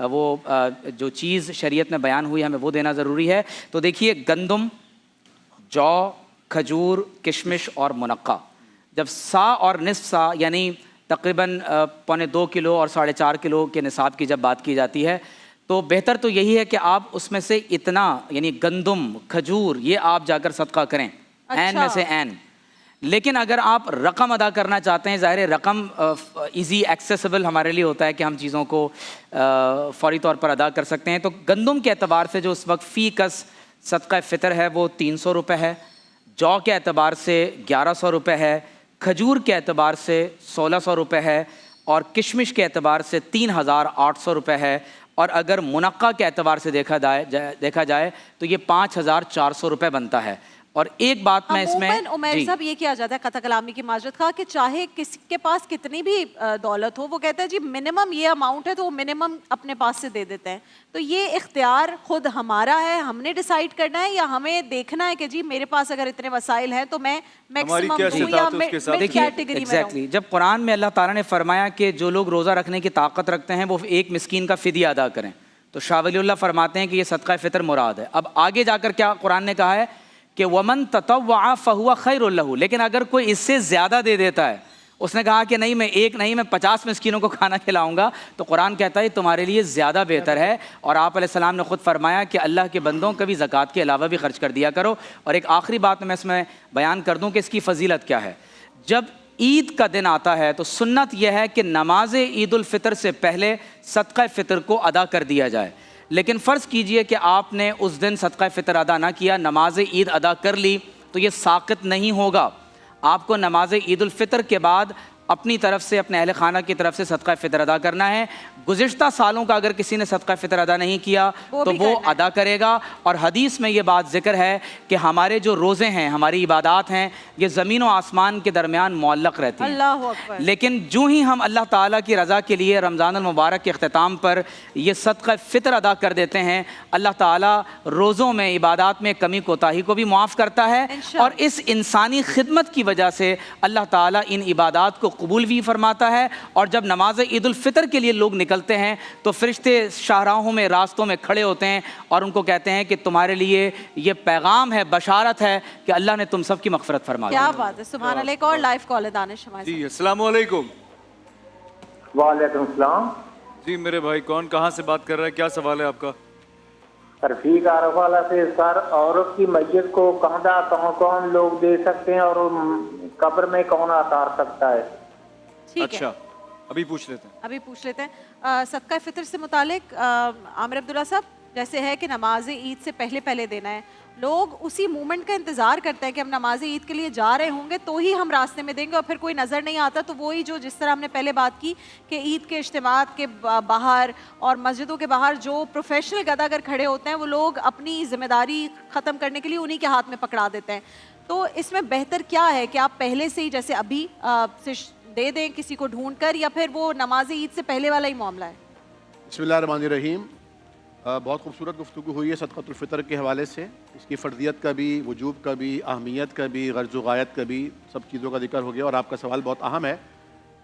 وہ جو چیز شریعت میں بیان ہوئی ہمیں وہ دینا ضروری ہے. تو دیکھیے گندم، جو، کھجور، کشمش اور منقع، جب سا اور نصف سا یعنی تقریباً 1.25 کلو اور 4.5 کلو کے نصاب کی جب بات کی جاتی ہے تو بہتر تو یہی ہے کہ آپ اس میں سے اتنا یعنی گندم، کھجور یہ آپ جا کر صدقہ کریں، عین میں سے عین. لیکن اگر آپ رقم ادا کرنا چاہتے ہیں، ظاہر ہے رقم ایزی ایکسیسیبل ہمارے لیے ہوتا ہے کہ ہم چیزوں کو فوری طور پر ادا کر سکتے ہیں. تو گندم کے اعتبار سے جو اس وقت فی کس صدقہ فطر ہے وہ 300 روپے ہے، جو کے اعتبار سے 1100 روپے ہے، کھجور کے اعتبار سے 1600 روپے ہے اور کشمش کے اعتبار سے 3800 روپے ہے. اور اگر منقع کے اعتبار سے دیکھا جائے تو یہ 5400 روپے بنتا ہے. اور ایک بات میں اس میں عمیر صاحب یہ کیا جاتا ہے قطع کلامی کی معذرت خواہ کہ چاہے کسی کے پاس کتنی بھی دولت ہو وہ کہتا ہے جی منیمم یہ اماؤنٹ ہے تو وہ منیمم اپنے پاس سے دے دیتے ہیں. تو یہ اختیار خود ہمارا ہے، ہم نے ڈیسائیڈ کرنا ہے یا ہمیں دیکھنا ہے کہ جی میرے پاس اگر اتنے وسائل ہیں تو میں میکسیمم دوں یا مڈ کیٹیگری میں رہوں. جب قرآن میں اللہ تعالیٰ نے فرمایا کہ جو لوگ روزہ رکھنے کی طاقت رکھتے ہیں وہ ایک مسکین کا فدیہ ادا کریں تو شاہ ولی اللہ فرماتے ہیں کہ یہ صدقہ فطر مراد ہے. اب آگے جا کر کیا قرآن نے کہا ہے کہ ومن تطوع فہو خیر لہ، لیکن اگر کوئی اس سے زیادہ دے دیتا ہے، اس نے کہا کہ نہیں میں ایک نہیں میں 50 مسکینوں کو کھانا کھلاؤں گا، تو قرآن کہتا ہے تمہارے لیے زیادہ بہتر ہے. اور آپ علیہ السلام نے خود فرمایا کہ اللہ کے بندوں کبھی زکوٰۃ کے علاوہ بھی خرچ کر دیا کرو. اور ایک آخری بات میں اس میں بیان کر دوں کہ اس کی فضیلت کیا ہے. جب عید کا دن آتا ہے تو سنت یہ ہے کہ نماز عید الفطر سے پہلے صدقہ فطر کو ادا کر دیا جائے. لیکن فرض کیجئے کہ آپ نے اس دن صدقہ فطر ادا نہ کیا، نماز عید ادا کر لی تو یہ ساقط نہیں ہوگا. آپ کو نماز عید الفطر کے بعد اپنی طرف سے اپنے اہل خانہ کی طرف سے صدقہ فطر ادا کرنا ہے. گزشتہ سالوں کا اگر کسی نے صدقہ فطر ادا نہیں کیا تو وہ ادا کرے گا. اور حدیث میں یہ بات ذکر ہے کہ ہمارے جو روزے ہیں، ہماری عبادات ہیں، یہ زمین و آسمان کے درمیان معلق رہتی ہیں. اللہ اکبر. لیکن جو ہی ہم اللہ تعالیٰ کی رضا کے لیے رمضان المبارک کے اختتام پر یہ صدقہ فطر ادا کر دیتے ہیں، اللہ تعالیٰ روزوں میں عبادات میں کمی کوتاہی کو بھی معاف کرتا ہے. اور اس انسانی خدمت کی وجہ سے اللہ تعالیٰ ان عبادات کو قبول بھی فرماتا ہے. اور جب نماز عید الفطر کے لیے لوگ نکلتے ہیں تو فرشتے شاہراہوں میں، راستوں میں کھڑے ہوتے ہیں اور ان کو کہتے ہیں کہ تمہارے لیے یہ پیغام ہے، بشارت ہے کہ اللہ نے تم سب کی مغفرت فرما دی. کیا بات ہے، سبحان اللہ. ایک اور لائیو کال ہے دانش ہمارے جی السلام علیکم. وعلیکم السلام. جی میرے بھائی کون کہاں سے بات کر رہا ہے، کیا سوال ہے آپ کا؟ رفیق عارف والا سے. سر عورت کی میت کو کہاں کون لوگ دے سکتے ہیں اور قبر میں کون اتار سکتا ہے؟ اچھا ابھی پوچھ لیتے ہیں. صدقہ فطر سے متعلق عامر عبداللہ صاحب، جیسے ہے کہ نماز عید سے پہلے دینا ہے، لوگ اسی مومنٹ کا انتظار کرتے ہیں کہ ہم نماز عید کے لیے جا رہے ہوں گے تو ہی ہم راستے میں دیں گے، اور پھر کوئی نظر نہیں آتا تو وہی جو جس طرح ہم نے پہلے بات کی کہ عید کے اجتماعات کے باہر اور مسجدوں کے باہر جو پروفیشنل گداگر کھڑے ہوتے ہیں وہ لوگ اپنی ذمہ داری ختم کرنے کے لیے انہی کے ہاتھ میں پکڑا دیتے ہیں. تو اس میں بہتر کیا ہے کہ آپ پہلے سے ہی جیسے ابھی دے دیں کسی کو ڈھونڈ کر، یا پھر وہ نماز عید سے پہلے والا ہی معاملہ ہے؟ بسم اللہ الرحمن الرحیم. بہت خوبصورت گفتگو ہوئی ہے صدقۃ الفطر کے حوالے سے. اس کی فرضیت کا بھی، وجوب کا بھی، اہمیت کا بھی، غرض و غایت کا بھی، سب چیزوں کا ذکر ہو گیا. اور آپ کا سوال بہت اہم ہے.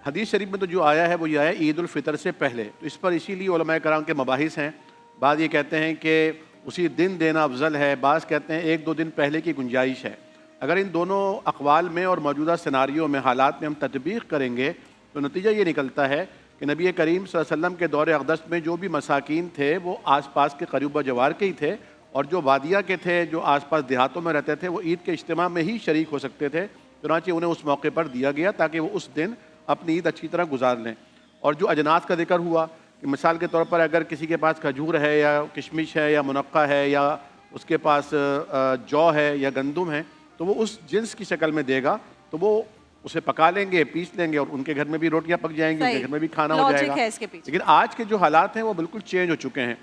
حدیث شریف میں تو جو آیا ہے وہ یہ ہے عید الفطر سے پہلے. تو اس پر اسی لیے علماء کرام کے مباحث ہیں. بعض یہ کہتے ہیں کہ اسی دن دینا افضل ہے، بعض کہتے ہیں 1-2 دن پہلے کی گنجائش ہے. اگر ان دونوں اقوال میں اور موجودہ سیناریوں میں، حالات میں ہم تطبیق کریں گے تو نتیجہ یہ نکلتا ہے کہ نبی کریم صلی اللہ علیہ وسلم کے دور اقدس میں جو بھی مساکین تھے وہ آس پاس کے قریب و جوار کے ہی تھے، اور جو وادیہ کے تھے، جو آس پاس دیہاتوں میں رہتے تھے، وہ عید کے اجتماع میں ہی شریک ہو سکتے تھے. چنانچہ انہیں اس موقع پر دیا گیا تاکہ وہ اس دن اپنی عید اچھی طرح گزار لیں. اور جو اجناس کا ذکر ہوا کہ مثال کے طور پر اگر کسی کے پاس کھجور ہے یا کشمش ہے یا منقع ہے یا اس کے پاس جو ہے یا گندم ہے تو وہ اس جنس کی شکل میں دے گا، تو وہ اسے پکا لیں گے، پیس لیں گے، اور ان کے گھر میں بھی روٹیاں پک جائیں گی، ان کے گھر میں بھی کھانا ہو جائے گا. لیکن آج کے جو حالات ہیں وہ بالکل چینج ہو چکے ہیں.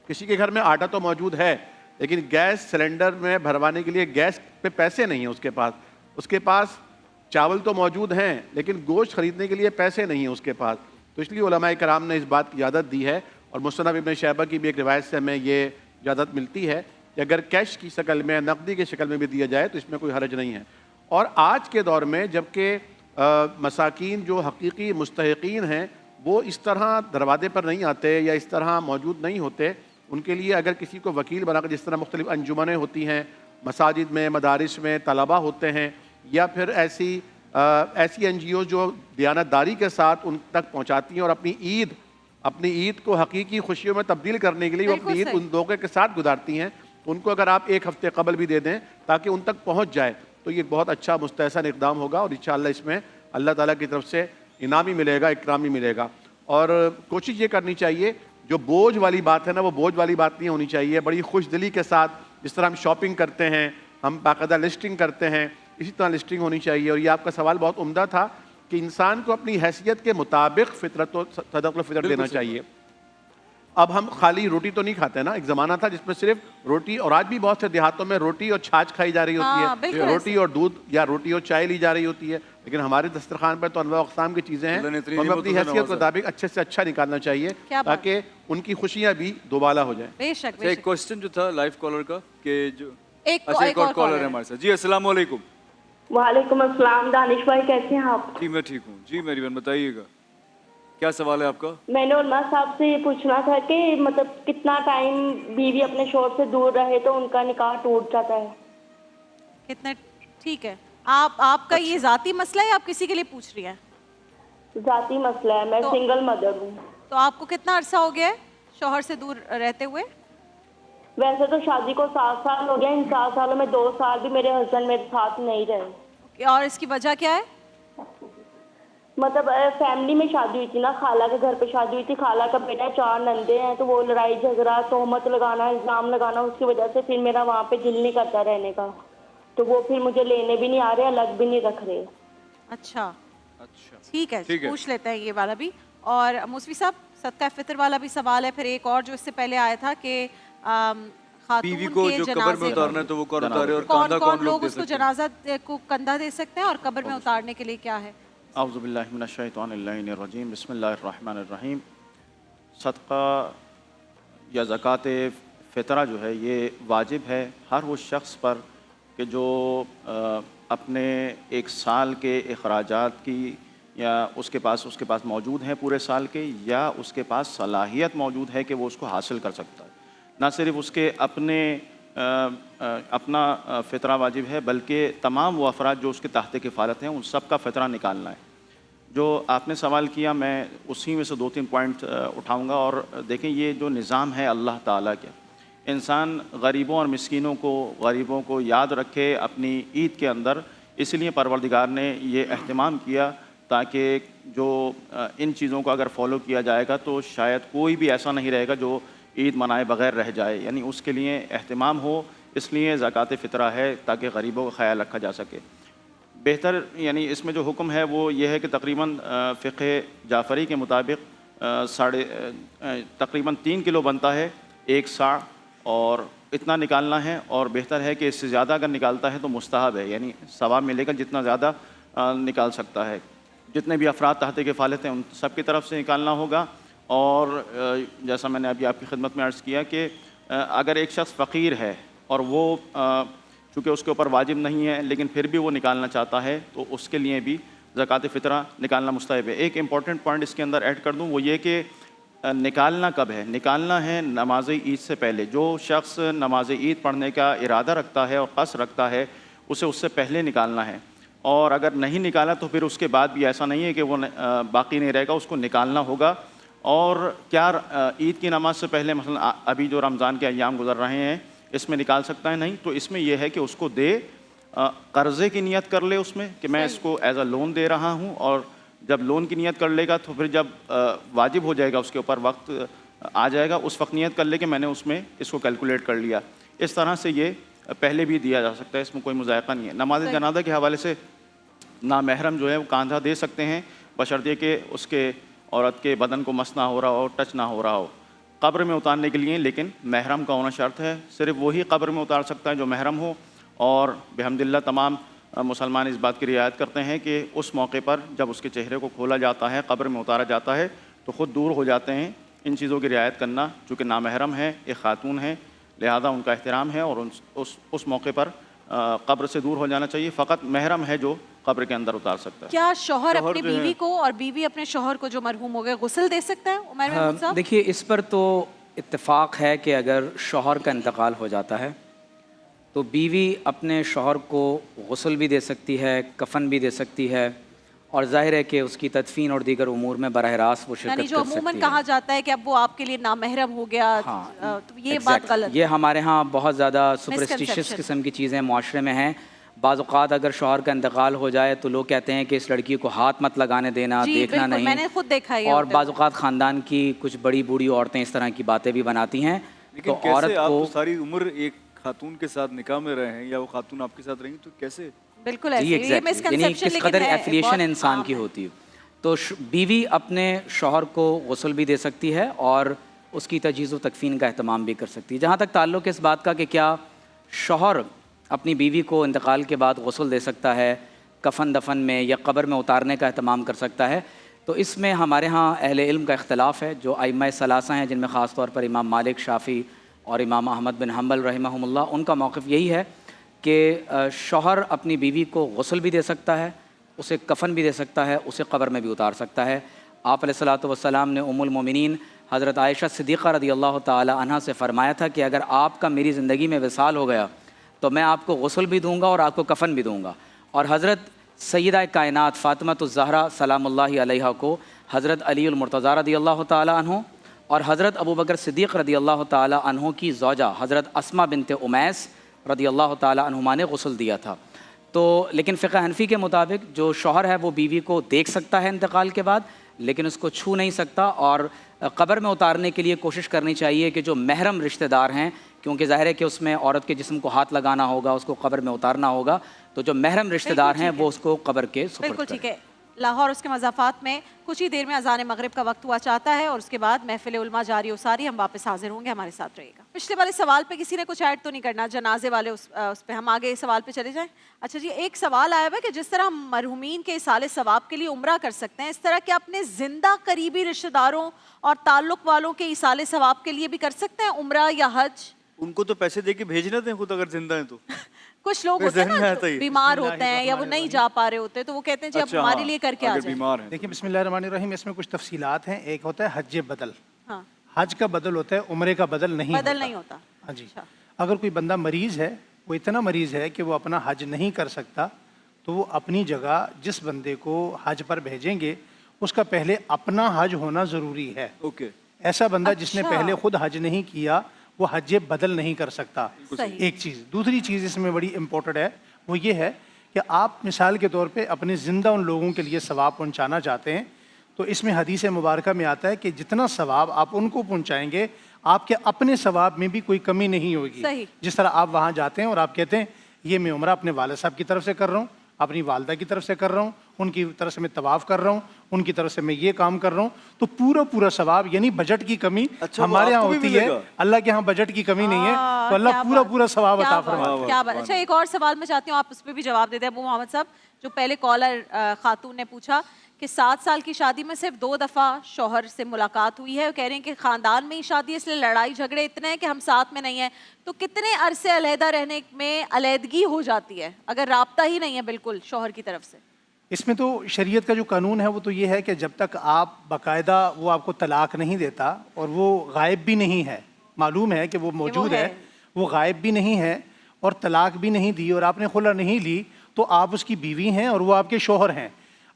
کسی کے گھر میں آٹا تو موجود ہے لیکن گیس سلنڈر میں بھروانے کے لیے گیس پہ پیسے نہیں ہیں اس کے پاس چاول تو موجود ہیں لیکن گوشت خریدنے کے لیے پیسے نہیں ہیں اس کے پاس. تو اس لیے علماء کرام نے اس بات کی اجازت دی ہے، اور مصنف ابن شیبہ کی بھی ایک روایت سے ہمیں یہ اجازت ملتی ہے کہ اگر کیش کی شکل میں، نقدی کی شکل میں بھی دیا جائے تو اس میں کوئی حرج نہیں ہے. اور آج کے دور میں جبکہ مساکین جو حقیقی مستحقین ہیں وہ اس طرح دروازے پر نہیں آتے یا اس طرح موجود نہیں ہوتے. ان کے لیے اگر کسی کو وکیل بنا کر, جس طرح مختلف انجمنیں ہوتی ہیں مساجد میں, مدارس میں, طلباء ہوتے ہیں, یا پھر ایسی این جی او جو دیانتداری کے ساتھ ان تک پہنچاتی ہیں اور اپنی عید کو حقیقی خوشیوں میں تبدیل کرنے کے لیے وہ اپنی عید ان لوگوں کے ساتھ گزارتی ہیں, تو ان کو اگر آپ ایک ہفتے قبل بھی دے دیں تاکہ ان تک پہنچ جائے تو یہ بہت اچھا مستحسن اقدام ہوگا, اور انشاءاللہ اس میں اللہ تعالیٰ کی طرف سے انعام بھی ملے گا, اکرام بھی ملے گا. اور کوشش یہ کرنی چاہیے, جو بوجھ والی بات ہے نا, وہ بوجھ والی بات نہیں ہونی چاہیے. بڑی خوش دلی کے ساتھ جس طرح ہم شاپنگ کرتے ہیں, ہم باقاعدہ لسٹنگ کرتے ہیں, اسی طرح لسٹنگ ہونی چاہیے. اور یہ آپ کا سوال بہت عمدہ تھا کہ انسان کو اپنی حیثیت کے مطابق فطرت و صدقۃ الفطر دینا چاہیے. اب ہم خالی روٹی تو نہیں کھاتے نا, ایک زمانہ تھا جس میں صرف روٹی, اور آج بھی بہت سے دیہاتوں میں روٹی اور چھاچھ کھائی جا رہی ہوتی ہے, روٹی اور دودھ یا روٹی اور چائے لی جا رہی ہوتی ہے, لیکن ہمارے دسترخوان پر تو انواع اقسام کی چیزیں ہیں. ہمیں اپنی حیثیت کے مطابق اچھے سے اچھا نکالنا چاہیے تاکہ ان کی خوشیاں بھی دوبالا ہو جائیں. بے شک. ایک کوشچن جو تھا لائف کالر کا کہ جو ایک اور کالر ہے ہمارے ساتھ. جی السلام علیکم. وعلیکم السلام. دانش بھائی کیسے ہیں آپ؟ جی میں ٹھیک ہوں. جی میری بہن بتائیے گا کیا سوال ہے آپ کا؟ میں نے علماء صاحب سے یہ پوچھنا تھا کہ مطلب کتنا ٹائم بیوی اپنے شوہر سے دور رہے تو ان کا نکاح ٹوٹ جاتا ہے؟ کتنا ٹھیک ہے. آپ کا یہ ذاتی مسئلہ ہے, آپ کسی کے لیے پوچھ رہی ہیں؟ ذاتی مسئلہ ہے, میں سنگل مدر ہوں. تو آپ کو کتنا عرصہ ہو گیا ہے شوہر سے دور رہتے ہوئے؟ ویسے تو شادی کو 7 سال ہو گیا. ان 7 سالوں میں 2 سال بھی میرے ہسبینڈ میرے ساتھ نہیں رہے. اور اس کی وجہ کیا ہے؟ مطلب فیملی میں شادی ہوئی تھی نا, خالہ کے گھر پہ شادی ہوئی تھی. خالہ کا بیٹا 4 نندے ہیں, تو وہ لڑائی جھگڑا, تہمت لگانا, الزام لگانا, اس کی وجہ سے پھر میرا وہاں پہ دل نہیں کرتا رہنے کا. تو وہ پھر مجھے لینے بھی نہیں آ رہے, الگ بھی نہیں رکھ رہے. اچھا ٹھیک ہے, پوچھ لیتے ہیں یہ والا بھی. اور موسوی صاحب صدقہ فطر والا بھی سوال ہے. پھر ایک اور جو اس سے پہلے آیا تھا کہ بیوی کو جو قبر میں اتارنا ہے تو وہ کون اتارے, اور کون کاندھا کون لوگ لوگ اس کو جنازہ کو کندھا دے سکتے ہیں, اور قبر میں اتارنے کے لیے کیا ہے؟ اعوذ باللہ من الشیطان اللعین الرجیم. بسم اللہ الرحمن الرحیم. صدقہ یا زکوٰۃ فطرہ جو ہے یہ واجب ہے ہر وہ شخص پر کہ جو اپنے 1 سال کے اخراجات کی یا اس کے پاس موجود ہیں پورے سال کے, یا اس کے پاس صلاحیت موجود ہے کہ وہ اس کو حاصل کر سکتا ہے. نہ صرف اس کے اپنا فطرہ واجب ہے بلکہ تمام وہ افراد جو اس کے تحت کفالت ہیں ان سب کا فطرہ نکالنا ہے. جو آپ نے سوال کیا میں اسی میں سے 2-3 پوائنٹ اٹھاؤں گا. اور دیکھیں یہ جو نظام ہے اللہ تعالیٰ کا, انسان غریبوں اور مسکینوں کو, غریبوں کو یاد رکھے اپنی عید کے اندر, اس لیے پروردگار نے یہ اہتمام کیا تاکہ جو ان چیزوں کو اگر فالو کیا جائے گا تو شاید کوئی بھی ایسا نہیں رہے گا جو عید منائے بغیر رہ جائے. یعنی اس کے لیے اہتمام ہو, اس لیے زکوٰۃ فطرہ ہے تاکہ غریبوں کا خیال رکھا جا سکے. بہتر یعنی اس میں جو حکم ہے وہ یہ ہے کہ تقریباً فقہ جعفری کے مطابق تقریباً 3 کلو بنتا ہے 1 ساع, اور اتنا نکالنا ہے. اور بہتر ہے کہ اس سے زیادہ اگر نکالتا ہے تو مستحب ہے, یعنی ثواب ملے گا جتنا زیادہ نکال سکتا ہے. جتنے بھی افراد تحت کفالت ہیں ان سب کی طرف سے نکالنا ہوگا. اور جیسا میں نے ابھی آپ کی خدمت میں عرض کیا کہ اگر ایک شخص فقیر ہے اور وہ چونکہ اس کے اوپر واجب نہیں ہے لیکن پھر بھی وہ نکالنا چاہتا ہے تو اس کے لیے بھی زکوٰۃ فطرہ نکالنا مستحب ہے. ایک امپورٹنٹ پوائنٹ اس کے اندر ایڈ کر دوں, وہ یہ کہ نکالنا کب ہے؟ نکالنا ہے نماز عید سے پہلے. جو شخص نماز عید پڑھنے کا ارادہ رکھتا ہے اور قصد رکھتا ہے اسے اس سے پہلے نکالنا ہے. اور اگر نہیں نکالا تو پھر اس کے بعد بھی ایسا نہیں ہے کہ وہ باقی نہیں رہے گا, اس کو نکالنا ہوگا. اور کیا عید کی نماز سے پہلے مثلا ابھی جو رمضان کے ایام گزر رہے ہیں اس میں نکال سکتا ہے؟ نہیں. تو اس میں یہ ہے کہ اس کو دے, قرضے کی نیت کر لے اس میں کہ میں اس کو ایز اے لون دے رہا ہوں, اور جب لون کی نیت کر لے گا تو پھر جب واجب ہو جائے گا اس کے اوپر وقت آ جائے گا اس وقت نیت کر لے کہ میں نے اس میں اس کو کیلکولیٹ کر لیا. اس طرح سے یہ پہلے بھی دیا جا سکتا ہے, اس میں کوئی مذائقہ نہیں ہے. نماز جنازہ کے حوالے سے نامحرم جو ہے وہ کاندھا دے سکتے ہیں بشرطیہ کہ اس کے عورت کے بدن کو مس نہ ہو رہا ہو, ٹچ نہ ہو رہا ہو. قبر میں اتارنے کے لیے لیکن محرم کا ہونا شرط ہے. صرف وہی قبر میں اتار سکتا ہے جو محرم ہو. اور بحمد اللہ تمام مسلمان اس بات کی رعایت کرتے ہیں کہ اس موقع پر جب اس کے چہرے کو کھولا جاتا ہے, قبر میں اتارا جاتا ہے, تو خود دور ہو جاتے ہیں. ان چیزوں کی رعایت کرنا, چونکہ نامحرم ہے, ایک خاتون ہے, لہذا ان کا احترام ہے اور اس موقع پر قبر سے دور ہو جانا چاہیے. فقط محرم ہے جو قبر کے اندر اتار سکتا ہے. کیا شوہر اپنی بیوی کو اور بیوی اپنے شوہر کو جو مرحوم ہو گئے غسل دے سکتا ہے عمیر محمود صاحب؟ دیکھیے اس پر تو اتفاق ہے کہ اگر شوہر کا انتقال ہو جاتا ہے تو بیوی اپنے شوہر کو غسل بھی دے سکتی ہے, کفن بھی دے سکتی ہے, اور ظاہر ہے کہ اس کی تدفین اور دیگر امور میں براہ راست وہ شرکت کر سکتی ہے. یعنی جو عموماً کہا جاتا ہے کہ اب وہ آپ کے لیے نامحرم ہو گیا, تو یہ بات غلط. یہ ہمارے ہاں بہت زیادہ سپرسٹیشس قسم کی چیزیں معاشرے میں ہیں. بعض اوقات اگر شوہر کا انتقال ہو جائے تو لوگ کہتے ہیں کہ اس لڑکی کو ہاتھ مت لگانے دینا, دیکھنا نہیں. میں نے خود دیکھا ہے. اور بعض اوقات خاندان کی کچھ بڑی بوڑھی عورتیں اس طرح کی باتیں بھی بناتی ہیں. لیکن کیسے آپ تو ساری عمر ایک خاتون کے ساتھ نکاح میں رہے ہیں یا وہ خاتون آپ کے ساتھ رہیں تو کیسے؟ بالکل ایسے یعنی کس قدر ایفیلیشن انسان کی ہوتی ہے. تو بیوی اپنے شوہر کو غسل بھی دے سکتی ہے اور اس کی تجہیز و تکفین کا اہتمام بھی کر سکتی ہے. جہاں تک تعلق اس بات کا کہ کیا شوہر اپنی بیوی کو انتقال کے بعد غسل دے سکتا ہے, کفن دفن میں یا قبر میں اتارنے کا اہتمام کر سکتا ہے, تو اس میں ہمارے ہاں اہل علم کا اختلاف ہے. جو ائمہ ثلاثہ ہیں جن میں خاص طور پر امام مالک, شافعی اور امام احمد بن حنبل رحمہم اللہ, ان کا موقف یہی ہے کہ شوہر اپنی بیوی کو غسل بھی دے سکتا ہے, اسے کفن بھی دے سکتا ہے, اسے قبر میں بھی اتار سکتا ہے. آپ علیہ الصلوۃ والسلام نے ام المومنین حضرت عائشہ صدیقہ رضی اللہ تعالی عنہا سے فرمایا تھا کہ اگر آپ کا میری زندگی میں وصال ہو گیا تو میں آپ کو غسل بھی دوں گا اور آپ کو کفن بھی دوں گا. اور حضرت سیدہ کائنات فاطمہ الزہرا سلام اللہ علیہا کو حضرت علی المرتضیٰ رضی اللہ تعالی عنہ اور حضرت ابو بکر صدیق رضی اللہ تعالی عنہ کی زوجہ حضرت اسماء بنت امیس رضی اللہ تعالی عنہما نے غسل دیا تھا. تو لیکن فقہ حنفی کے مطابق جو شوہر ہے وہ بیوی کو دیکھ سکتا ہے انتقال کے بعد, لیکن اس کو چھو نہیں سکتا, اور قبر میں اتارنے کے لیے کوشش کرنی چاہیے کہ جو محرم رشتہ دار ہیں, کیونکہ ظاہر ہے کہ اس میں عورت کے جسم کو ہاتھ لگانا ہوگا, اس کو قبر میں اتارنا ہوگا, تو جو محرم رشتہ دار ہیں وہ اس کو قبر کے سپرد کریں. بالکل ٹھیک ہے. لاہور اس کے مضافات میں کچھ ہی دیر میں اذان مغرب کا وقت ہوا چاہتا ہے اور اس کے بعد محفل علماء جاری و ساری, ہم واپس حاضر ہوں گے, ہمارے ساتھ رہے گا. پچھلے والے سوال پہ کسی نے کچھ ایڈ تو نہیں کرنا, جنازے والے اس پہ ہم آگے سوال پہ چلے جائیں. اچھا جی, ایک سوال آیا ہوا ہے کہ جس طرح ہم مرحومین کے ایصال ثواب کے لیے عمرہ کر سکتے ہیں, اس طرح کہ اپنے زندہ قریبی رشتہ داروں اور تعلق والوں کے ایصال ثواب کے لیے بھی کر سکتے ہیں عمرہ یا حج؟ ان کو تو پیسے دے کے بھیجنا دیں خود اگر زندہ ہیں تو. کچھ لوگ ہوتے ہیں نا بیمار ہوتے ہیں یا وہ نہیں جا پا رہے ہوتے, تو وہ کہتے ہیں جی اب ہمارے لیے کر کے آ جائیں. دیکھیں بسم اللہ الرحمن الرحیم, اس میں کچھ تفصیلات ہیں. ایک ہوتا ہے حج بدل, حج کا بدل ہوتا ہے, عمرے کا بدل نہیں ہوتا. ہاں جی, اگر کوئی بندہ مریض ہے, وہ اتنا مریض ہے کہ وہ اپنا حج نہیں کر سکتا, تو وہ اپنی جگہ جس بندے کو حج پر بھیجیں گے اس کا پہلے اپنا حج ہونا ضروری ہے. ایسا بندہ جس نے پہلے خود حج نہیں کیا وہ حج بدل نہیں کر سکتا. ایک چیز. دوسری چیز اس میں بڑی امپورٹنٹ ہے, وہ یہ ہے کہ آپ مثال کے طور پہ اپنے زندہ ان لوگوں کے لیے ثواب پہنچانا چاہتے ہیں, تو اس میں حدیث مبارکہ میں آتا ہے کہ جتنا ثواب آپ ان کو پہنچائیں گے آپ کے اپنے ثواب میں بھی کوئی کمی نہیں ہوگی. جس طرح آپ وہاں جاتے ہیں اور آپ کہتے ہیں یہ میں عمرہ اپنے والد صاحب کی طرف سے کر رہا ہوں, اپنی والدہ کی طرف سے کر رہا ہوں, ان کی طرف سے میں طواف کر رہا ہوں, ان کی طرف سے میں یہ کام کر رہا ہوں, تو پورا ثواب, یعنی بجٹ کی کمی ہمارے ہاں ہوتی ہے, اللہ کے ہاں بجٹ کی کمی نہیں ہے, تو اللہ پورا ثواب عطا فرمائے. کیا بات. اچھا ایک اور سوال میں چاہتی ہوں آپ اس پہ بھی جواب دے دیں ابو محمد صاحب. جو پہلے کالر خاتون نے پوچھا کہ 7 سال کی شادی میں صرف 2 دفعہ شوہر سے ملاقات ہوئی ہے, کہہ رہے ہیں کہ خاندان میں ہی شادی ہے اس لیے لڑائی جھگڑے اتنے ہیں کہ ہم ساتھ میں نہیں ہیں, تو کتنے عرصے علیحدہ رہنے میں علیحدگی ہو جاتی ہے اگر رابطہ ہی نہیں ہے بالکل شوہر کی طرف سے؟ اس میں تو شریعت کا جو قانون ہے وہ تو یہ ہے کہ جب تک آپ باقاعدہ وہ آپ کو طلاق نہیں دیتا اور وہ غائب بھی نہیں ہے, معلوم ہے کہ وہ موجود ہے, وہ غائب بھی نہیں ہے اور طلاق بھی نہیں دی اور آپ نے خلع نہیں لی, تو آپ اس کی بیوی ہیں اور وہ آپ کے شوہر ہیں.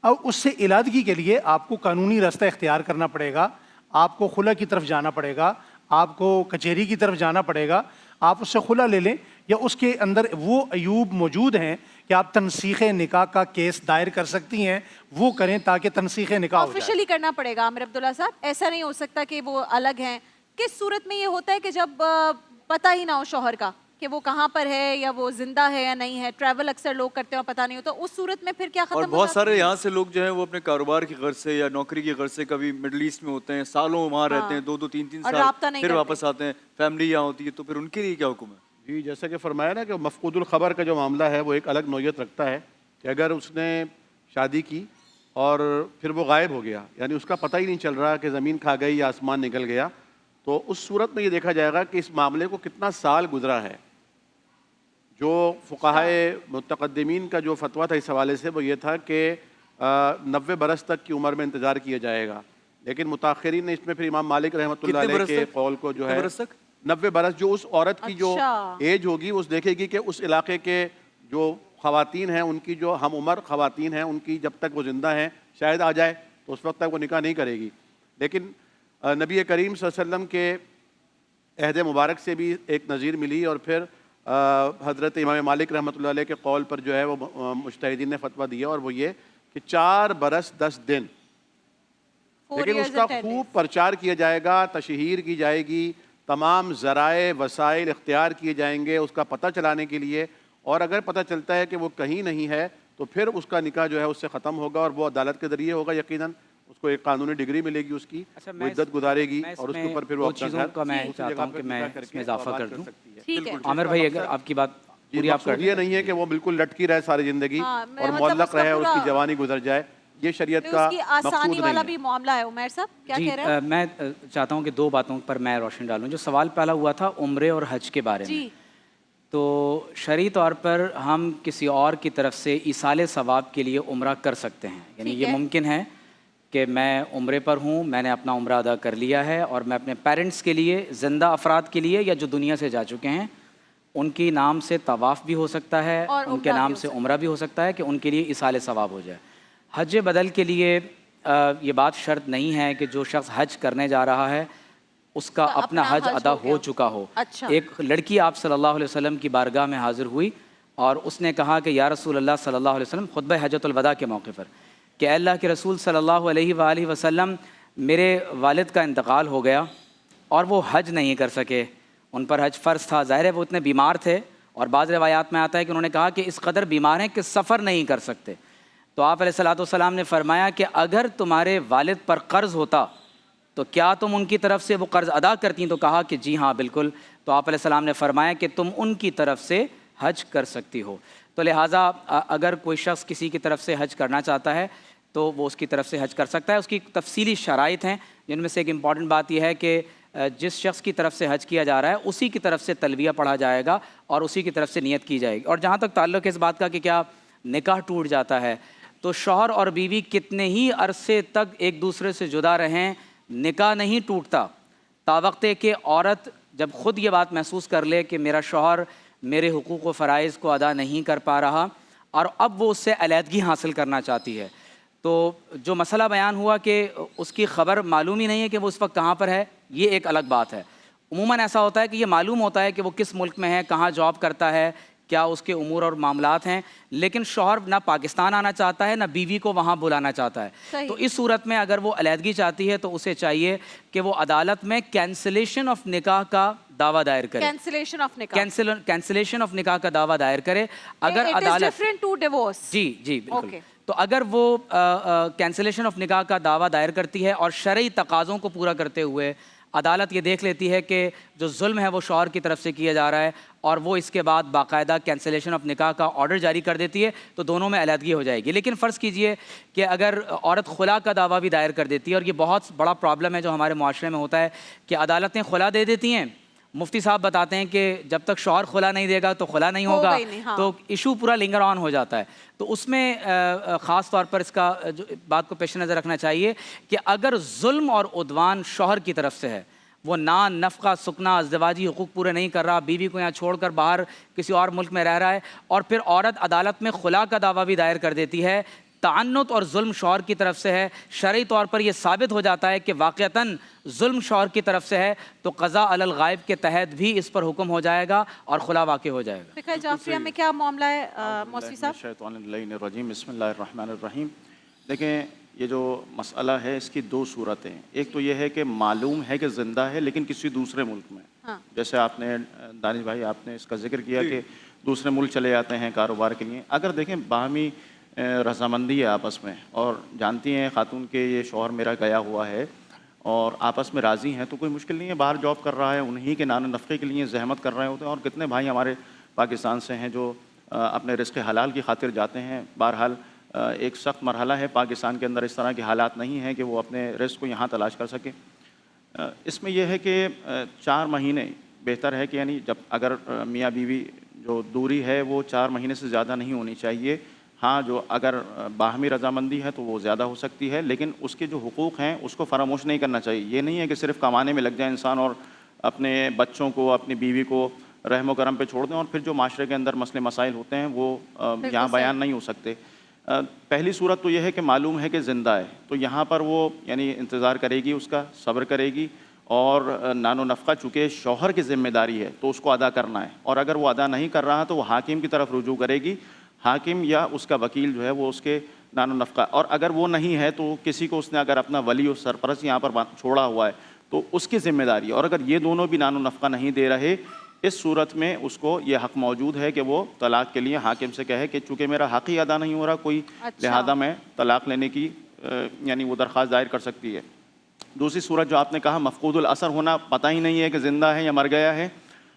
اب اس سے علیحدگی کے لیے آپ کو قانونی راستہ اختیار کرنا پڑے گا, آپ کو خلع کی طرف جانا پڑے گا, آپ کو کچہری کی طرف جانا پڑے گا, آپ اس سے خلع لے لیں, یا اس کے اندر وہ ایوب موجود ہیں کہ آپ تنسیخ نکاح کا کیس دائر کر سکتی ہیں, وہ کریں تاکہ تنسیخ نکاح ہو جائے. آفیشلی کرنا پڑے گا عامر عبداللہ صاحب, ایسا نہیں ہو سکتا کہ وہ الگ ہیں. کس صورت میں یہ ہوتا ہے کہ جب پتہ ہی نہ ہو شوہر کا کہ وہ کہاں پر ہے یا وہ زندہ ہے یا نہیں ہے, ٹریول اکثر لوگ کرتے ہیں اور پتہ نہیں ہوتا, اس صورت میں پھر کیا ختم ہو جاتا ہے؟ اور بہت سارے یہاں سے لوگ جو ہیں وہ اپنے کاروبار کی غرض سے یا نوکری کی غرض سے کبھی مڈل ایسٹ میں ہوتے ہیں, سالوں وہاں رہتے ہیں, 2-2 3-3 سال, پھر واپس آتے ہیں, فیملی یہاں ہوتی ہے, تو پھر ان کے لیے کیا حکم ہے؟ جی جیسا کہ فرمایا نا کہ مفقود الخبر کا جو معاملہ ہے وہ ایک الگ نوعیت رکھتا ہے کہ اگر اس نے شادی کی اور پھر وہ غائب ہو گیا, یعنی اس کا پتہ ہی نہیں چل رہا کہ زمین کھا گئی یا آسمان نکل گیا, تو اس صورت میں یہ دیکھا جائے گا کہ اس معاملے کو کتنا سال گزرا ہے. جو فقہائے متقدمین کا جو فتویٰ تھا اس حوالے سے وہ یہ تھا کہ 90 برس تک کی عمر میں انتظار کیا جائے گا، لیکن متاخرین نے اس میں پھر امام مالک رحمۃ اللہ علیہ کے قول کو جو ہے 90 برس، جو اس عورت کی جو ایج ہوگی اس دیکھے گی کہ اس علاقے کے جو خواتین ہیں ان کی جو ہم عمر خواتین ہیں ان کی جب تک وہ زندہ ہیں شاید آ جائے تو اس وقت تک وہ نکاح نہیں کرے گی. لیکن نبی کریم صلی اللہ علیہ وسلم کے عہد مبارک سے بھی ایک نظیر ملی، اور پھر حضرت امام مالک رحمۃ اللہ علیہ کے قول پر جو ہے وہ مجتہدین نے فتویٰ دیا، اور وہ یہ کہ 4 برس 10 دن، لیکن اس کا خوب پرچار کیا جائے گا، تشہیر کی جائے گی، تمام ذرائع وسائل اختیار کیے جائیں گے اس کا پتہ چلانے کے لیے، اور اگر پتہ چلتا ہے کہ وہ کہیں نہیں ہے تو پھر اس کا نکاح جو ہے اس سے ختم ہوگا، اور وہ عدالت کے ذریعے ہوگا. یقیناً اس کو ایک قانونی ڈگری ملے گی اس کی، وہ عدت گزارے گی، اور اس کے اوپر پھر وہ اپنا چیزوں کا میں دوسری چاہتا جگہ ہوں پر کہ میں نکاح کر اس کے میں اضافہ آباد کر دوں. سکتی ہے. ٹھیک ہے عامر بھائی اگر آپ کی بات پوری آپ کر مقصود یہ نہیں ہے کہ وہ بالکل لٹکی رہے ساری زندگی اور معلق رہے اور اس کی جوانی گزر جائے، یہ شریعت کا مقصود آسانی والا نہیں بھی معاملہ ہے. عمیر صاحب کیا جی کہہ رہے ہیں؟ میں چاہتا ہوں کہ 2 باتوں پر میں روشنی ڈالوں. جو سوال پہلا ہوا تھا عمرے اور حج کے بارے میں، تو شرعی طور پر ہم کسی اور کی طرف سے ایصال ثواب کے لیے عمرہ کر سکتے ہیں. یعنی یہ ممکن ہے کہ میں عمرے پر ہوں، میں نے اپنا عمرہ ادا کر لیا ہے، اور میں اپنے پیرنٹس کے لیے، زندہ افراد کے لیے یا جو دنیا سے جا چکے ہیں ان کی نام سے طواف بھی ہو سکتا ہے، ان کے نام سے عمرہ بھی ہو سکتا ہے کہ ان کے لیے ایصال ثواب ہو جائے. حج بدل کے لیے یہ بات شرط نہیں ہے کہ جو شخص حج کرنے جا رہا ہے اس کا اپنا حج ادا ہو چکا ہو. ایک لڑکی آپ صلی اللہ علیہ وسلم کی بارگاہ میں حاضر ہوئی اور اس نے کہا کہ یا رسول اللہ صلی اللہ علیہ وسلم، خطبہ حجۃ الوداع کے موقع پر، کہ اے اللہ کے رسول صلی اللہ علیہ وآلہ وسلم، میرے والد کا انتقال ہو گیا اور وہ حج نہیں کر سکے، ان پر حج فرض تھا. ظاہر ہے وہ اتنے بیمار تھے، اور بعض روایات میں آتا ہے کہ انہوں نے کہا کہ اس قدر بیمار ہیں کہ سفر نہیں کر سکتے. تو آپ علیہ الصلوۃ والسلام نے فرمایا کہ اگر تمہارے والد پر قرض ہوتا تو کیا تم ان کی طرف سے وہ قرض ادا کرتی؟ تو کہا کہ جی ہاں بالکل. تو آپ علیہ السلام نے فرمایا کہ تم ان کی طرف سے حج کر سکتی ہو. تو لہٰذا اگر کوئی شخص کسی کی طرف سے حج کرنا چاہتا ہے تو وہ اس کی طرف سے حج کر سکتا ہے. اس کی تفصیلی شرائط ہیں، جن میں سے ایک امپورٹنٹ بات یہ ہے کہ جس شخص کی طرف سے حج کیا جا رہا ہے اسی کی طرف سے تلبیہ پڑھا جائے گا اور اسی کی طرف سے نیت کی جائے گی. اور جہاں تک تعلق ہے اس بات کا کہ کیا نکاح ٹوٹ جاتا ہے، تو شوہر اور بیوی کتنے ہی عرصے تک ایک دوسرے سے جدا رہیں، نکاح نہیں ٹوٹتا تاوقتے کہ عورت جب خود یہ بات محسوس کر لے کہ میرا شوہر میرے حقوق و فرائض کو ادا نہیں کر پا رہا اور اب وہ اس سے علیحدگی حاصل کرنا چاہتی ہے. تو جو مسئلہ بیان ہوا کہ اس کی خبر معلوم ہی نہیں ہے کہ وہ اس وقت کہاں پر ہے، یہ ایک الگ بات ہے. عموماً ایسا ہوتا ہے کہ یہ معلوم ہوتا ہے کہ وہ کس ملک میں ہے، کہاں جاب کرتا ہے، کیا اس کے امور اور معاملات ہیں، لیکن شوہر نہ پاکستان آنا چاہتا ہے نہ بیوی کو وہاں بلانا چاہتا ہے. تو اس صورت میں اگر وہ علیحدگی چاہتی ہے تو اسے چاہیے کہ وہ عدالت میں کینسلیشن آف نکاح کا دعویٰ دائر کرے. کینسلیشن آف نکاح کا دعویٰ دائر کرے. اگر عدالت جی بالکل، تو اگر وہ کینسلیشن آف نکاح کا دعویٰ دائر کرتی ہے اور شرعی تقاضوں کو پورا کرتے ہوئے عدالت یہ دیکھ لیتی ہے کہ جو ظلم ہے وہ شوہر کی طرف سے کیا جا رہا ہے اور وہ اس کے بعد باقاعدہ کینسلیشن آف نکاح کا آرڈر جاری کر دیتی ہے، تو دونوں میں علیحدگی ہو جائے گی. لیکن فرض کیجئے کہ اگر عورت خلا کا دعویٰ بھی دائر کر دیتی ہے، اور یہ بہت بڑا پرابلم ہے جو ہمارے معاشرے میں ہوتا ہے کہ عدالتیں خلا دے دیتی ہیں، مفتی صاحب بتاتے ہیں کہ جب تک شوہر خلا نہیں دے گا تو خلا نہیں ہوگا، تو ایشو پورا لنگر آن ہو جاتا ہے. تو اس میں خاص طور پر اس کا جو بات کو پیش نظر رکھنا چاہیے کہ اگر ظلم اور عدوان شوہر کی طرف سے ہے، وہ نان، نفقہ، سکنا، ازدواجی حقوق پورے نہیں کر رہا، بیوی کو یہاں چھوڑ کر باہر کسی اور ملک میں رہ رہا ہے، اور پھر عورت عدالت میں خلا کا دعویٰ بھی دائر کر دیتی ہے، تعنت اور ظلم شوہر کی طرف سے ہے، شرعی طور پر یہ ثابت ہو جاتا ہے کہ واقعتاً ظلم شوہر کی طرف سے ہے، تو قضاء علی الغائب کے تحت بھی اس پر حکم ہو جائے گا اور خلا واقع ہو جائے گا. فقہ جعفریہ میں کیا معاملہ ہے مولوی صاحب؟ الشیطان اللعین الرجیم، بسم اللہ الرحمن الرحیم. دیکھیں یہ جو مسئلہ ہے اس کی 2 صورتیں، ایک تو یہ ہے کہ معلوم ہے کہ زندہ ہے لیکن کسی دوسرے ملک میں، جیسے آپ نے دانش بھائی آپ نے اس کا ذکر کیا کہ دوسرے ملک چلے جاتے ہیں کاروبار کے لیے. اگر دیکھیں باہمی رضامندی ہے آپس میں، اور جانتی ہیں خاتون کہ یہ شوہر میرا گیا ہوا ہے اور آپس میں راضی ہیں، تو کوئی مشکل نہیں ہے. باہر جاب کر رہا ہے، انہی کے نان و نفقے کے لیے زحمت کر رہے ہوتے ہیں، اور کتنے بھائی ہمارے پاکستان سے ہیں جو اپنے رزق حلال کی خاطر جاتے ہیں. بہرحال ایک سخت مرحلہ ہے، پاکستان کے اندر اس طرح کے حالات نہیں ہیں کہ وہ اپنے رزق کو یہاں تلاش کر سکے. اس میں یہ ہے کہ 4 مہینے بہتر ہے کہ یعنی جب اگر میاں بیوی جو دوری ہے وہ 4 مہینے سے زیادہ نہیں ہونی چاہیے. ہاں جو اگر باہمی رضامندی ہے تو وہ زیادہ ہو سکتی ہے, لیکن اس کے جو حقوق ہیں اس کو فراموش نہیں کرنا چاہیے. یہ نہیں ہے کہ صرف کمانے میں لگ جائے انسان اور اپنے بچوں کو, اپنی بیوی کو رحم و کرم پہ چھوڑ دیں, اور پھر جو معاشرے کے اندر مسئلے مسائل ہوتے ہیں وہ یہاں بیان نہیں ہو سکتے. پہلی صورت تو یہ ہے کہ معلوم ہے کہ زندہ ہے, تو یہاں پر وہ یعنی انتظار کرے گی, اس کا صبر کرے گی, اور نان و نفقہ چونکہ شوہر کی ذمہ داری ہے تو اس کو ادا کرنا ہے, اور اگر وہ ادا نہیں کر رہا تو وہ حاکم کی طرف رجوع کرے گی. حاکم یا اس کا وکیل جو ہے وہ اس کے نان و نفقہ, اور اگر وہ نہیں ہے تو کسی کو اس نے اگر اپنا ولی و سرپرست یہاں پر چھوڑا ہوا ہے تو اس کی ذمہ داری ہے. اور اگر یہ دونوں بھی نان و نفقہ نہیں دے رہے, اس صورت میں اس کو یہ حق موجود ہے کہ وہ طلاق کے لیے حاکم سے کہے کہ چونکہ میرا حق ہی ادا نہیں ہو رہا کوئی, لہذا میں طلاق لینے کی یعنی وہ درخواست دائر کر سکتی ہے. دوسری صورت جو آپ نے کہا مفقود الاثر ہونا, پتہ ہی نہیں ہے کہ زندہ ہے یا مر گیا ہے,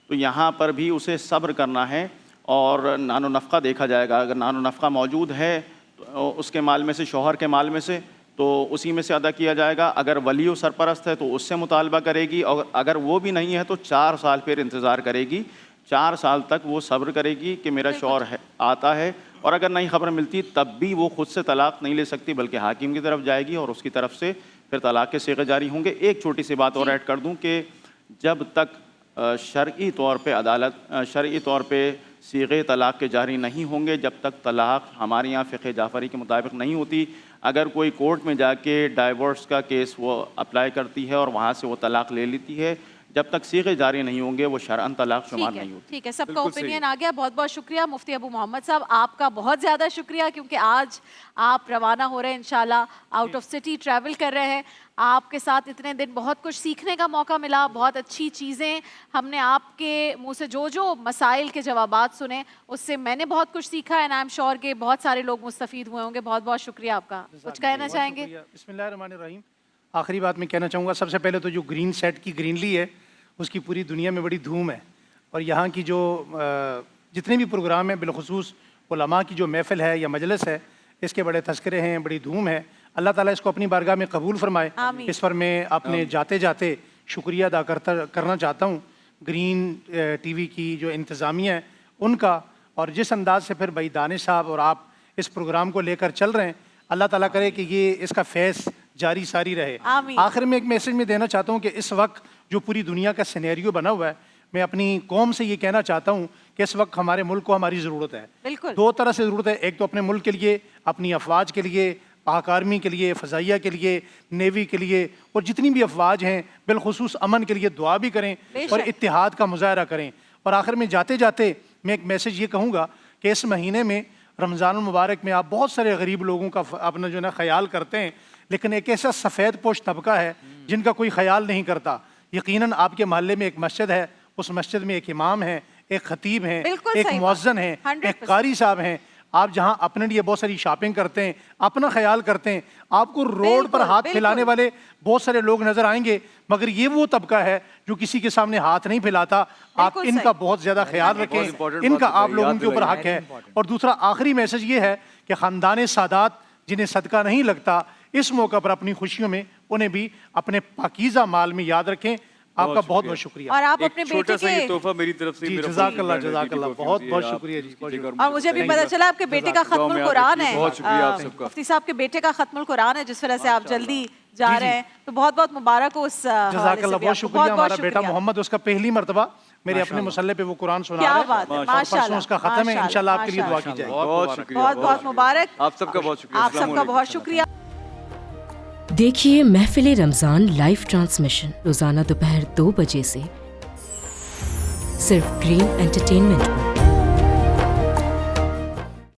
تو یہاں پر بھی اسے صبر کرنا ہے اور نان و نفقہ دیکھا جائے گا. اگر نان و نفقہ موجود ہے تو اس کے مال میں سے, شوہر کے مال میں سے, تو اسی میں سے ادا کیا جائے گا. اگر ولی و سرپرست ہے تو اس سے مطالبہ کرے گی, اور اگر وہ بھی نہیں ہے تو 4 سال پھر انتظار کرے گی. 4 سال تک وہ صبر کرے گی کہ میرا شوہر آتا ہے, اور اگر نہیں خبر ملتی تب بھی وہ خود سے طلاق نہیں لے سکتی بلکہ حاکم کی طرف جائے گی اور اس کی طرف سے پھر طلاق کے صیغے جاری ہوں گے. ایک چھوٹی سی بات اور ایڈ کر دوں کہ جب تک شرعی طور پہ صیغے طلاق کے جاری نہیں ہوں گے, جب تک طلاق ہمارے یہاں فقہ جعفری کے مطابق نہیں ہوتی. اگر کوئی کورٹ میں جا کے ڈائیورس کا کیس وہ اپلائی کرتی ہے اور وہاں سے وہ طلاق لے لیتی ہے, جب تک صیغے جاری نہیں ہوں گے وہ شرعاً طلاق شمار نہیں ہوتی. ٹھیک ہے, سب کا اوپینین آ گیا. بہت بہت شکریہ مفتی ابو محمد صاحب, آپ کا بہت زیادہ شکریہ, کیونکہ آج آپ روانہ ہو رہے ہیں انشاءاللہ, آؤٹ آف سٹی ٹریول کر رہے ہیں. آپ کے ساتھ اتنے دن بہت کچھ سیکھنے کا موقع ملا, بہت اچھی چیزیں ہم نے آپ کے منہ سے جو مسائل کے جوابات سنے اس سے میں نے بہت کچھ سیکھا, اینڈ آئی ایم شیور کہ بہت سارے لوگ مستفید ہوئے ہوں گے. بہت بہت شکریہ آپ کا. کچھ کہنا چاہیں گے؟ بسم اللہ الرحمن الرحیم. آخری بات میں کہنا چاہوں گا, سب سے پہلے تو جو گرین سیٹ کی گرینلی ہے اس کی پوری دنیا میں بڑی دھوم ہے, اور یہاں کی جو جتنے بھی پروگرام ہیں, بالخصوص علماء کی جو محفل ہے یا مجلس ہے, اس کے بڑے تذکرے ہیں, بڑی دھوم ہے. اللہ تعالیٰ اس کو اپنی بارگاہ میں قبول فرمائے. اس پر میں اپنے جاتے جاتے شکریہ ادا کرنا چاہتا ہوں گرین ٹی وی کی جو انتظامیہ ہے ان کا, اور جس انداز سے پھر بھائی دانش صاحب اور آپ اس پروگرام کو لے کر چل رہے ہیں. اللہ تعالیٰ کرے کہ یہ اس کا فیض جاری ساری رہے. آخر میں ایک میسج میں دینا چاہتا ہوں کہ اس وقت جو پوری دنیا کا سینیریو بنا ہوا ہے, میں اپنی قوم سے یہ کہنا چاہتا ہوں کہ اس وقت ہمارے ملک کو ہماری ضرورت ہے. 2 طرح سے ضرورت ہے. ایک تو اپنے ملک کے لیے, اپنی افواج کے لیے, پاک آرمی کے لیے, فضائیہ کے لیے, نیوی کے لیے, اور جتنی بھی افواج ہیں بالخصوص امن کے لیے دعا بھی کریں اور اتحاد کا مظاہرہ کریں. اور آخر میں جاتے جاتے میں ایک میسج یہ کہوں گا کہ اس مہینے میں رمضان المبارک میں آپ بہت سارے غریب لوگوں کا اپنا جو ہے نا خیال کرتے ہیں, لیکن ایک ایسا سفید پوش طبقہ ہے جن کا کوئی خیال نہیں کرتا. یقیناً آپ کے محلے میں ایک مسجد ہے, اس مسجد میں ایک امام ہے, ایک خطیب ہیں, ایک مؤذن ہیں, ایک قاری صاحب ہیں. آپ جہاں اپنے لیے بہت ساری شاپنگ کرتے ہیں, اپنا خیال کرتے ہیں, آپ کو روڈ پر ہاتھ پھیلانے والے بہت سارے لوگ نظر آئیں گے, مگر یہ وہ طبقہ ہے جو کسی کے سامنے ہاتھ نہیں پھیلاتا. آپ ان کا بہت زیادہ خیال رکھیں, ان کا آپ لوگوں کے اوپر حق ہے. اور دوسرا آخری میسج یہ ہے کہ خاندان سادات جنہیں صدقہ نہیں لگتا, اس موقع پر اپنی خوشیوں میں انہیں بھی اپنے پاکیزہ مال میں یاد رکھیں. آپ کا بہت بہت شکریہ. اور آپ اپنے بیٹے کے تحفہ میری طرف سے, جزاک اللہ, بہت بہت شکریہ جی. اور مجھے بھی پتا چلا آپ کے بیٹے کا ختم القرآن ہے, مفتی صاحب کے بیٹے کا ختم القرآن ہے, جس وجہ سے آپ جلدی جا رہے ہیں, تو بہت بہت مبارک ہو اس. جزاک اللہ, بہت شکریہ. ہمارا بیٹا محمد, اس کا پہلی مرتبہ میرے اپنے مسلح پہ وہ قرآن سنا رہا ہے. کیا بات ہے, ماشاءاللہ. اس کا ختم ہے, انشاءاللہ آپ کے لیے دعا کی جائے. بہت بہت مبارک. آپ سب کا بہت شکریہ. آپ سب کا بہت شکریہ. دیکھیے محفل رمضان لائیو ٹرانسمیشن روزانہ دوپہر 2 بجے سے صرف گرین انٹرٹینمنٹ پر.